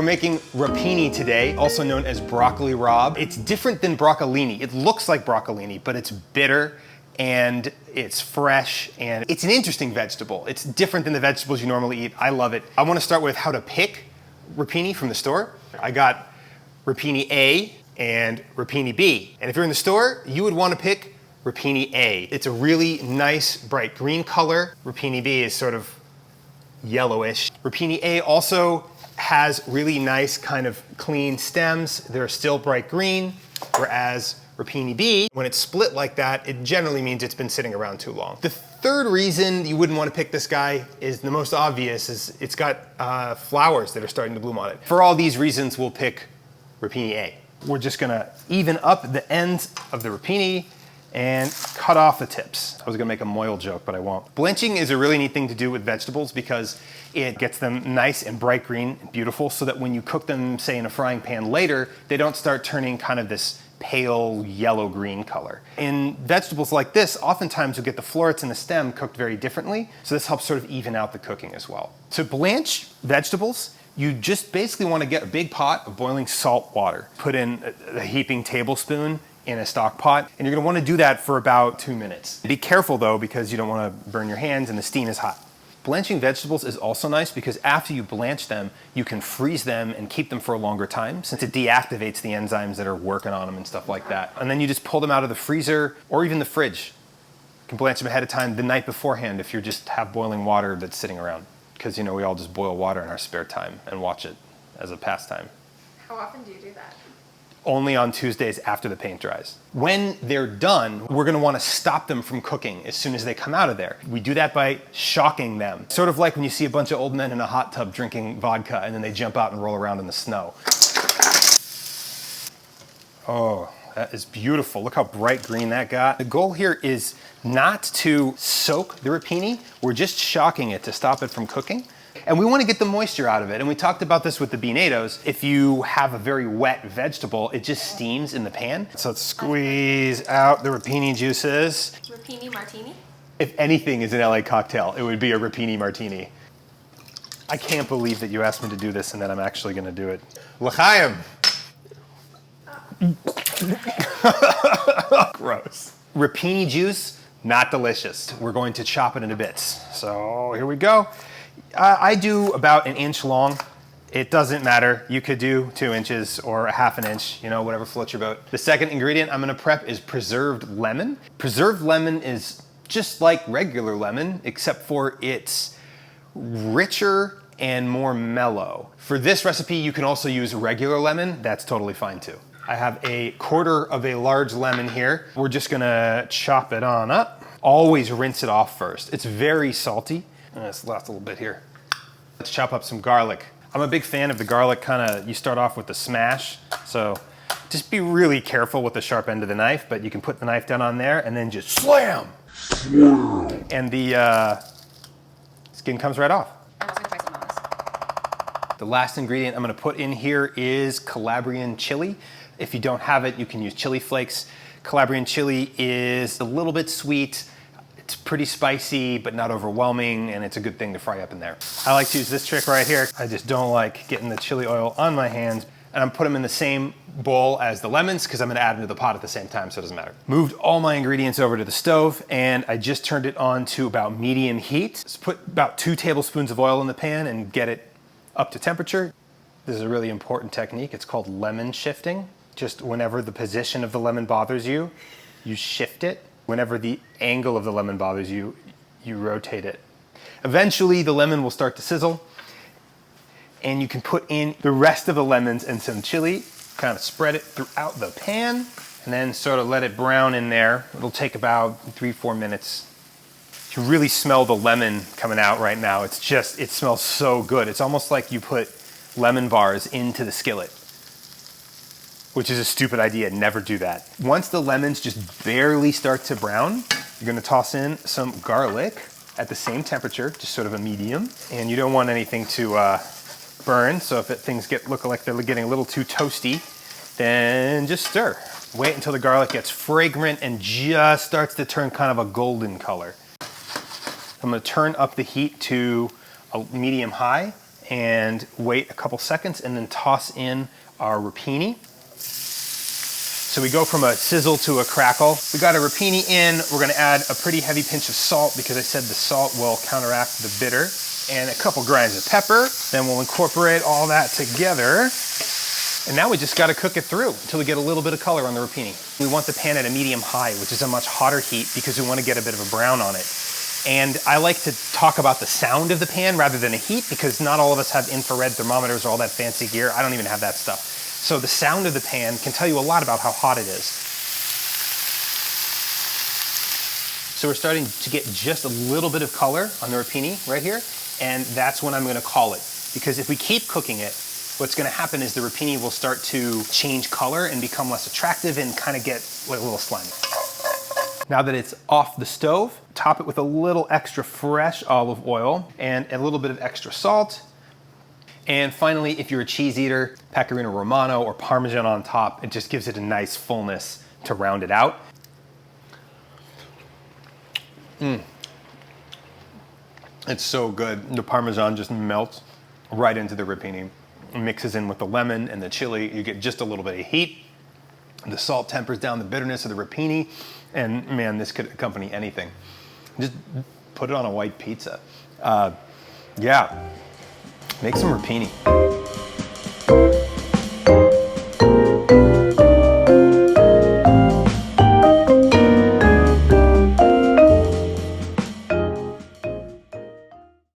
we're making rapini today, also known as broccoli rabe. It's different than broccolini. It looks like broccolini, but it's bitter and it's fresh and it's an interesting vegetable. It's different than the vegetables you normally eat. I love it. I want to start with how to pick rapini from the store. I got rapini A and rapini B. And if you're in the store, you would want to pick rapini A. It's a really nice bright green color. Rapini B is sort of yellowish. Rapini A also has really nice kind of clean stems. They're still bright green, whereas rapini B, when it's split like that, it generally means it's been sitting around too long. The third reason you wouldn't want to pick this guy is the most obvious, is it's got flowers that are starting to bloom on it. For all these reasons, we'll pick rapini A. We're just gonna even up the ends of the rapini and cut off the tips. I was gonna make a moil joke, but I won't. Blanching is a really neat thing to do with vegetables because it gets them nice and bright green and beautiful so that when you cook them, say in a frying pan later, they don't start turning kind of this pale yellow-green color. In vegetables like this, oftentimes you'll get the florets and the stem cooked very differently, so this helps sort of even out the cooking as well. To blanch vegetables, you just basically want to get a big pot of boiling salt water. Put in a heaping tablespoon in a stock pot, and you're going to want to do that for about 2 minutes. Be careful though, because you don't want to burn your hands and the steam is hot. Blanching vegetables is also nice because after you blanch them, you can freeze them and keep them for a longer time since it deactivates the enzymes that are working on them and stuff like that. And then you just pull them out of the freezer or even the fridge. You can blanch them ahead of time the night beforehand if you just have boiling water that's sitting around. Because you know, we all just boil water in our spare time and watch it as a pastime. How often do you do that? Only on Tuesdays after the paint dries. When they're done, we're gonna wanna stop them from cooking as soon as they come out of there. We do that by shocking them. Sort of like when you see a bunch of old men in a hot tub drinking vodka and then they jump out and roll around in the snow. Oh, that is beautiful. Look how bright green that got. The goal here is not to soak the rapini. We're just shocking it to stop it from cooking. And we want to get the moisture out of it. And we talked about this with the beanatoes. If you have a very wet vegetable, it just steams in the pan. So let's squeeze out the rapini juices. Rapini martini? If anything is an LA cocktail, it would be a rapini martini. I can't believe that you asked me to do this and that I'm actually going to do it. L'chaim. Gross. Rapini juice, not delicious. We're going to chop it into bits. So here we go. I do about 1 inch long. It doesn't matter. You could do 2 inches or a ½ inch, you know, whatever floats your boat. The second ingredient I'm gonna prep is preserved lemon. Preserved lemon is just like regular lemon, except for it's richer and more mellow. For this recipe, you can also use regular lemon. That's totally fine too. I have a 1/4 of a large lemon here. We're just gonna chop it on up. Always rinse it off first. It's very salty. This last little bit here. Let's chop up some garlic. I'm a big fan of the garlic you start off with the smash. So just be really careful with the sharp end of the knife, but you can put the knife down on there and then just slam. And the skin comes right off. I was gonna try some of this. The last ingredient I'm gonna put in here is Calabrian chili. If you don't have it, you can use chili flakes. Calabrian chili is a little bit sweet. It's pretty spicy, but not overwhelming, and it's a good thing to fry up in there. I like to use this trick right here. I just don't like getting the chili oil on my hands, and I'm putting them in the same bowl as the lemons because I'm gonna add them to the pot at the same time, so it doesn't matter. Moved all my ingredients over to the stove, and I just turned it on to about medium heat. Let's put about 2 tablespoons of oil in the pan and get it up to temperature. This is a really important technique. It's called lemon shifting. Just whenever the position of the lemon bothers you, you shift it. Whenever the angle of the lemon bothers you, you rotate it. Eventually, the lemon will start to sizzle, and you can put in the rest of the lemons and some chili, kind of spread it throughout the pan, and then sort of let it brown in there. It'll take about 3-4 minutes. You can really smell the lemon coming out right now. It smells so good. It's almost like you put lemon bars into the skillet, which is a stupid idea. Never do that. Once the lemons just barely start to brown, you're gonna toss in some garlic at the same temperature, just sort of a medium. And you don't want anything to burn, so if things look like they're getting a little too toasty, then just stir. Wait until the garlic gets fragrant and just starts to turn kind of a golden color. I'm gonna turn up the heat to a medium high and wait a couple seconds and then toss in our rapini. So we go from a sizzle to a crackle. We got our rapini in. We're gonna add a pretty heavy pinch of salt because I said the salt will counteract the bitter, and a couple grinds of pepper. Then we'll incorporate all that together. And now we just gotta cook it through until we get a little bit of color on the rapini. We want the pan at a medium high, which is a much hotter heat because we wanna get a bit of a brown on it. And I like to talk about the sound of the pan rather than a heat because not all of us have infrared thermometers or all that fancy gear. I don't even have that stuff. So the sound of the pan can tell you a lot about how hot it is. So we're starting to get just a little bit of color on the rapini right here, and that's when I'm gonna call it. Because if we keep cooking it, what's gonna happen is the rapini will start to change color and become less attractive and kind of get like a little slimy. Now that it's off the stove, top it with a little extra fresh olive oil and a little bit of extra salt. And finally, if you're a cheese eater, Pecorino Romano or Parmesan on top, it just gives it a nice fullness to round it out. It's so good. The Parmesan just melts right into the rapini. It mixes in with the lemon and the chili. You get just a little bit of heat. The salt tempers down the bitterness of the rapini. And man, this could accompany anything. Just put it on a white pizza. Yeah. Make some rapini.